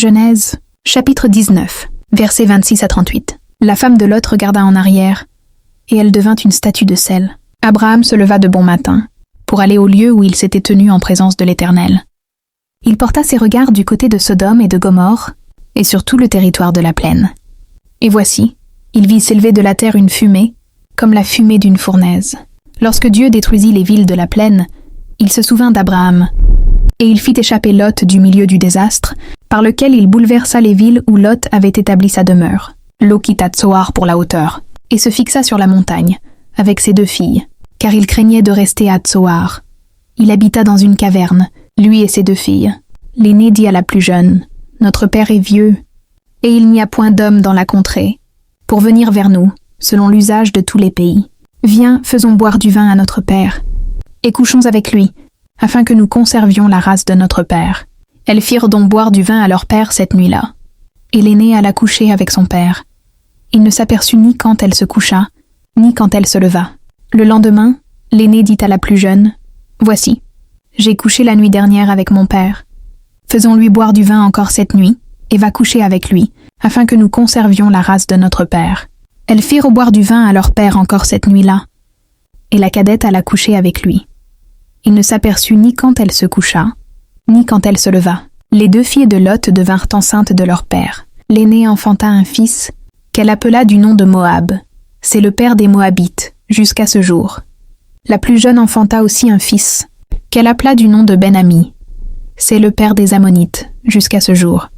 Genèse, chapitre 19, versets 26 à 38. La femme de Lot regarda en arrière, et elle devint une statue de sel. Abraham se leva de bon matin, pour aller au lieu où il s'était tenu en présence de l'Éternel. Il porta ses regards du côté de Sodome et de Gomorrhe, et sur tout le territoire de la plaine. Et voici, il vit s'élever de la terre une fumée, comme la fumée d'une fournaise. Lorsque Dieu détruisit les villes de la plaine, il se souvint d'Abraham, et il fit échapper Lot du milieu du désastre, par lequel il bouleversa les villes où Lot avait établi sa demeure. Lot quitta Tsoar pour la hauteur, et se fixa sur la montagne, avec ses 2 filles, car il craignait de rester à Tsoar. Il habita dans une caverne, lui et ses 2 filles. L'aîné dit à la plus jeune, « Notre père est vieux, et il n'y a point d'homme dans la contrée, pour venir vers nous, selon l'usage de tous les pays. Viens, faisons boire du vin à notre père, et couchons avec lui, afin que nous conservions la race de notre père. » Elles firent donc boire du vin à leur père cette nuit-là, et l'aînée alla coucher avec son père. Il ne s'aperçut ni quand elle se coucha, ni quand elle se leva. Le lendemain, l'aînée dit à la plus jeune, « Voici, j'ai couché la nuit dernière avec mon père. Faisons-lui boire du vin encore cette nuit, et va coucher avec lui, afin que nous conservions la race de notre père. » Elles firent boire du vin à leur père encore cette nuit-là, et la cadette alla coucher avec lui. Il ne s'aperçut ni quand elle se coucha, ni quand elle se leva. Les 2 filles de Lot devinrent enceintes de leur père. L'aînée enfanta un fils, qu'elle appela du nom de Moab. C'est le père des Moabites, jusqu'à ce jour. La plus jeune enfanta aussi un fils, qu'elle appela du nom de Ben-Ami. C'est le père des Ammonites, jusqu'à ce jour.